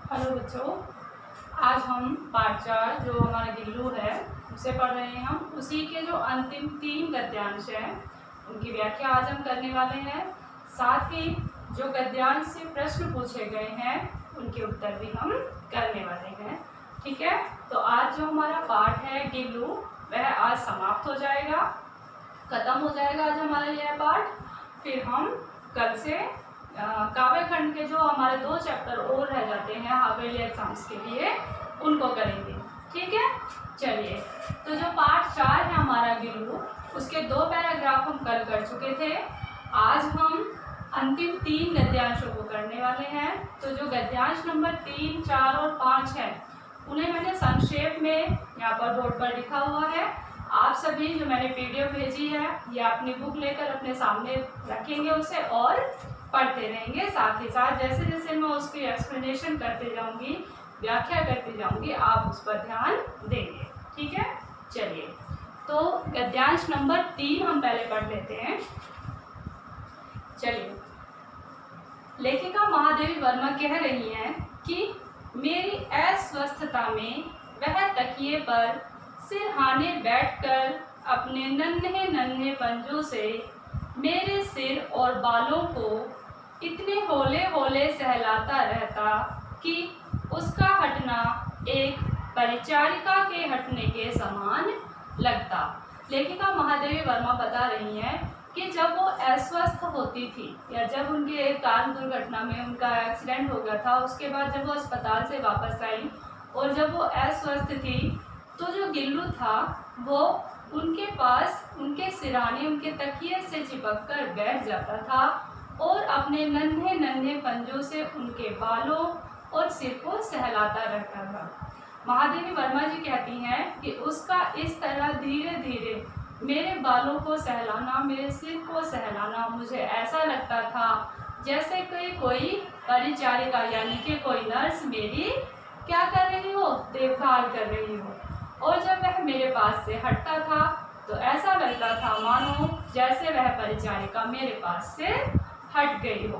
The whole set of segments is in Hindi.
हेलो बच्चों, आज हम पाठ 4 जो हमारा गिल्लू है उसे पढ़ रहे हैं। हम उसी के जो अंतिम 3 गद्यांश हैं उनकी व्याख्या आज हम करने वाले हैं। साथ ही जो गद्यांश से प्रश्न पूछे गए हैं उनके उत्तर भी हम करने वाले हैं। ठीक है, तो आज जो हमारा पाठ है गिल्लू वह आज समाप्त हो जाएगा, खत्म हो जाएगा आज हमारा यह पाठ। फिर हम कल से काव्य खंड के जो हमारे 2 चैप्टर और रह जाते हैं हाफ ईयरली एग्जाम्स के लिए उनको करेंगे। ठीक है, चलिए। तो जो पाठ 4 है हमारा गिल्लू, उसके 2 पैराग्राफ हम कल कर चुके थे। आज हम अंतिम 3 गद्यांशों को करने वाले हैं। तो जो गद्यांश नंबर 3, 4 और 5 है उन्हें मैंने संक्षेप में यहाँ पर बोर्ड पर लिखा हुआ है। आप सभी जो मैंने पीडीएफ भेजी है या अपनी बुक लेकर अपने सामने रखेंगे उसे और पढ़ते रहेंगे। साथ ही साथ जैसे जैसे मैं उसकी एक्सप्लेनेशन करते जाऊंगी, व्याख्या करती जाऊंगी, आप उस पर ध्यान देंगे। ठीक है, चलिए। तो गद्यांश नंबर 3 हम पहले पढ़ लेते हैं। चलिए। लेखिका महादेवी वर्मा कह रही हैं कि मेरी अस्वस्थता में वह तकिए पर सिरहाने बैठकर अपने नन्हे नन्हे पंजों से मेरे सिर और बालों को इतने होले होले सहलाता रहता कि उसका हटना एक परिचारिका के हटने के समान लगता। लेखिका महादेवी वर्मा बता रही हैं कि जब वो अस्वस्थ होती थी या जब उनके कार दुर्घटना में उनका एक्सीडेंट हो गया था, उसके बाद जब वो अस्पताल से वापस आई और जब वो अस्वस्थ थी तो जो गिल्लू था वो उनके पास उनके सिरहाने उनके तकिए से चिपक कर बैठ जाता था और अपने नन्हे नन्हे पंजों से उनके बालों और सिर को सहलाता रहता था। महादेवी वर्मा जी कहती हैं कि उसका इस तरह धीरे धीरे मेरे बालों को सहलाना, मेरे सिर को सहलाना मुझे ऐसा लगता था जैसे कोई परिचारिका यानी कि कोई नर्स मेरी क्या कर रही हो, देखभाल कर रही हो। और जब वह मेरे पास से हटता था तो ऐसा लगता था मानो जैसे वह परिचारिका मेरे पास से हट गई हो।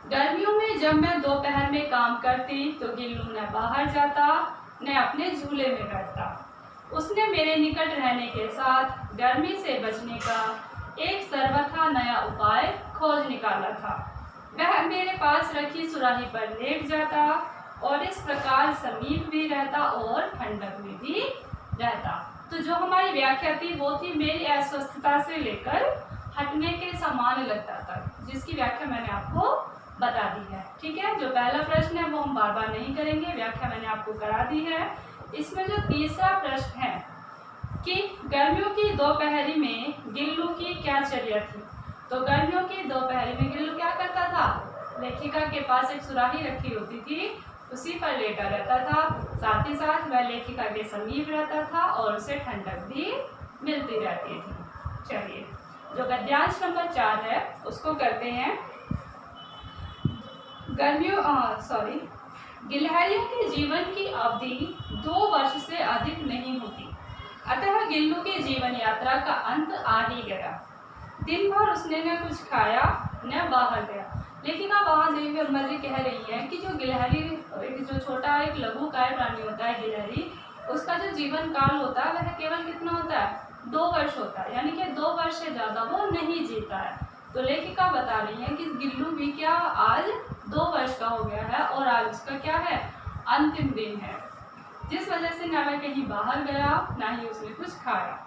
गर्मियों में जब मैं दोपहर में काम करती तो गिल्लू न बाहर जाता न अपने झूले में बैठता। उसने मेरे निकट रहने के साथ गर्मी से बचने का एक सर्वथा नया उपाय खोज निकाला था। वह मेरे पास रखी सुराही पर लेट जाता और इस प्रकार समीप भी रहता और ठंडक में भी रहता। तो जो हमारी व्याख्या थी वो थी मेरी अस्वस्थता से लेकर हटने के समान लगता था, जिसकी व्याख्या मैंने आपको बता दी है। ठीक है, जो पहला प्रश्न है वो हम बार बार नहीं करेंगे, व्याख्या मैंने आपको करा दी है। इसमें जो तीसरा प्रश्न है कि गर्मियों की दोपहरी में गिल्लू की क्या चर्या थी। तो गर्मियों की दोपहरी में गिल्लू क्या करता था, लेखिका के पास एक सुराही रखी होती थी, उसी पर लेटा रहता था। साथ ही साथ वह लेखिका के समीप रहता था और उसे ठंडक भी मिलती रहती थी। चलिए, जो गद्यांश नंबर 4 है उसको करते हैं। गिलहरियों के जीवन की अवधि 2 वर्ष से अधिक नहीं होती, अतः गिल्लू की जीवन यात्रा का अंत आ ही गया। दिन भर उसने न कुछ खाया न बाहर गया। लेखिका महादेवी वर्मा जी कह रही है कि जो गिलहरी, जो छोटा एक लघुकाय प्राणी होता है गिलहरी, उसका जो जीवन काल होता है वह केवल कितना होता है, 2 वर्ष होता है, यानी कि 2 वर्ष से ज़्यादा वो नहीं जीता है। तो लेखिका बता रही है कि गिल्लू भी क्या आज 2 वर्ष का हो गया है और आज उसका क्या है, अंतिम दिन है, जिस वजह से ना वह कहीं बाहर गया ना ही उसने कुछ खाया।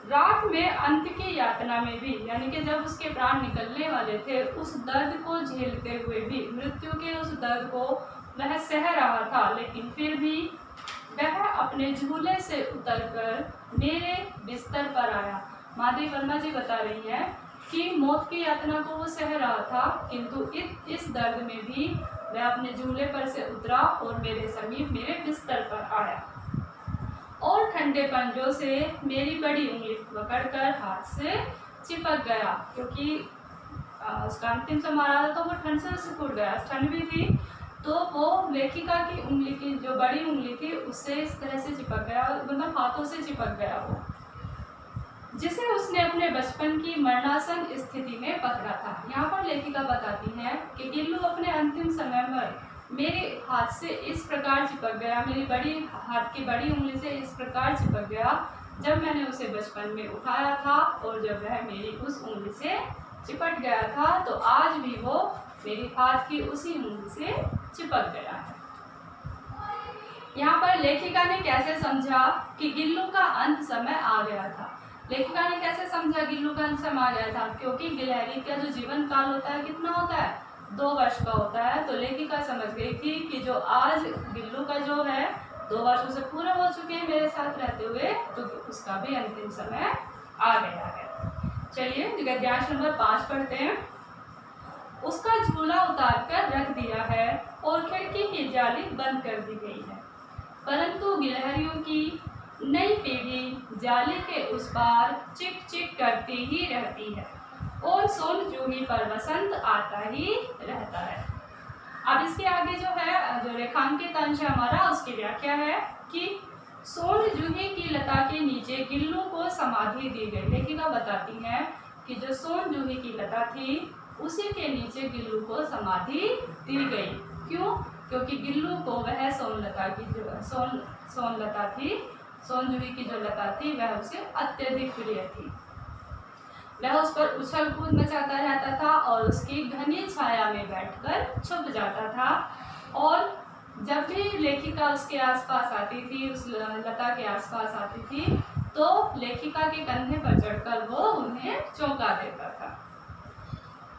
रात में अंत की यातना में भी, यानी कि जब उसके प्राण निकलने वाले थे, उस दर्द को झेलते हुए भी, मृत्यु के उस दर्द को वह सह रहा था, लेकिन फिर भी वह अपने झूले से उतरकर मेरे बिस्तर पर आया। महादेवी वर्मा जी बता रही हैं कि मौत की यातना को वो सह रहा था, किंतु इस दर्द में भी वह अपने झूले पर से उतरा और मेरे समीप मेरे बिस्तर पर आया और ठंडे पंजों से मेरी बड़ी उंगली पकड़कर हाथ से चिपक गया, क्योंकि उसका अंतिम समय आ रहा था तो वो ठंड से सिकुड़ गया, ठंड भी थी, तो वो लेखिका की उंगली की जो बड़ी उंगली थी उससे इस तरह से चिपक गया, मतलब हाथों से चिपक गया वो, जिसे उसने अपने बचपन की मरणासन स्थिति में पकड़ा था। यहाँ पर लेखिका बताती हैं कि गिल्लू अपने अंतिम समय में मेरे हाथ से इस प्रकार चिपक गया, मेरी बड़ी हाथ की बड़ी उंगली से इस प्रकार चिपक गया जब मैंने उसे बचपन में उठाया था, और जब वह मेरी उस उंगली से चिपट गया था तो आज भी वो मेरी हाथ की उसी उंगली से चिपक गया है। यहाँ पर लेखिका ने कैसे समझा कि गिल्लू का अंत समय आ गया था। लेखिका ने कैसे समझा गिल्लू का अंत समय आ गया था? क्योंकि गिलहरी का जो जीवन काल होता है कितना होता है? 2 वर्ष का होता है। तो लेखिका समझ गई थी कि जो आज गिल्लू का जो है 2 वर्ष उसे पूरे हो चुके हैं मेरे साथ रहते हुए, तो उसका भी अंतिम समय आ गया है। चलिए गद्यांश नंबर 5 पढ़ते हैं। उसका झूला उतार कर रख दिया है और खिड़की की जाली बंद कर दी गई है, परंतु गिलहरियों की नई पीढ़ी जाली के उस पार चिक चिक करती ही रहती है और सोन जूही पर वसंत आता ही रहता है। अब इसके आगे जो है, जो रेखांकित अंश है हमारा, उसकी व्याख्या है कि सोन जूही की लता के नीचे गिल्लू को समाधि दी गई। लेखिका बताती है कि जो सोन जूही की लता थी उसी के नीचे गिल्लू को समाधि दी गई। क्यों? क्योंकि गिल्लू को वह सोनलता की जो सोनलता थी, सोन जूही की जो लता थी वह उसे अत्यधिक प्रिय थी। वह उस पर उछल कूद मचाता रहता था और उसकी घनी छाया में बैठकर छुप जाता था, और जब भी लेखिका उसके आसपास आती थी, उस लता के आसपास आती थी, तो लेखिका के कंधे पर चढ़कर वो उन्हें चौंका देता था।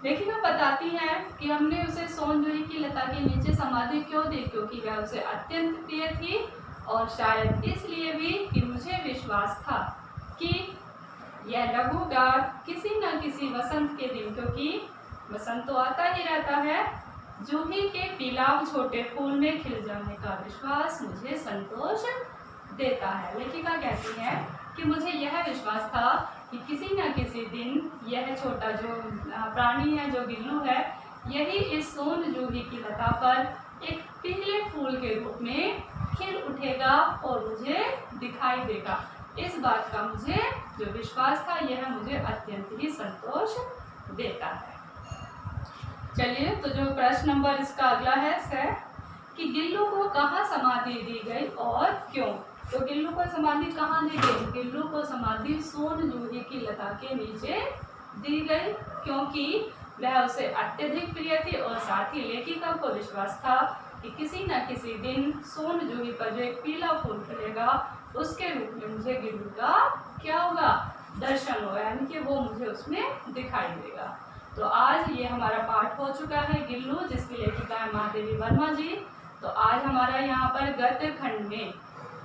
लेखिका बताती है कि हमने उसे सोन जूही की लता के नीचे समाधि क्यों दी? क्योंकि वह उसे अत्यंत प्रिय थी, और शायद इसलिए भी कि मुझे विश्वास था कि यह लघुगात किसी न किसी वसंत के दिन, क्योंकि वसंत तो आता ही रहता है, जूही के पीलाव छोटे फूल में खिल जाने का विश्वास मुझे संतोष देता है। लेखिका कहती है कि मुझे यह विश्वास था कि किसी न किसी दिन यह छोटा जो प्राणी है, जो गिल्लू है, यही इस सोन जूही की लता पर एक पीले फूल के रूप में खिल उठेगा और मुझे दिखाई देगा। इस बात का मुझे जो विश्वास था, यह मुझे अत्यंत ही संतोष देता है। चलिए, तो जो प्रश्न नंबर इसका अगला है कि गिल्लू को कहाँ समाधि दी गई और क्यों? तो गिल्लू को समाधि कहाँ दी गई? गिल्लू को समाधि सोन जूही की लता के नीचे दी गई, क्योंकि वह उसे अत्यधिक प्रिय थी, और साथ ही लेखिका को विश्वास था कि किसी न किसी दिन सोन जूही पर जो एक पीला फूल खिलेगा, उसके रूप में मुझे गिल्लू का क्या होगा? दर्शन होगा, यानी कि वो मुझे उसमें दिखाई देगा। तो आज ये हमारा पाठ हो चुका है गिल्लू, जिसकी लेखिका है महादेवी वर्मा जी। तो आज हमारा यहाँ पर गद्य खंड में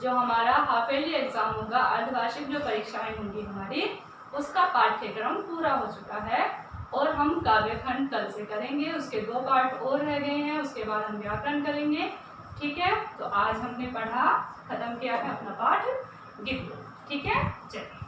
जो हमारा हाफ ईयरली एग्जाम होगा, अर्धवार्षिक जो परीक्षाएं होंगी हमारी, उसका पाठ्यक्रम पूरा हो चुका है, और हम काव्य खंड कल से करेंगे। उसके 2 पार्ट और रह गए हैं, उसके बाद हम व्याकरण करेंगे। ठीक है, तो आज हमने पढ़ा, खत्म किया है अपना पाठ गिल्लू। ठीक है, चलिए।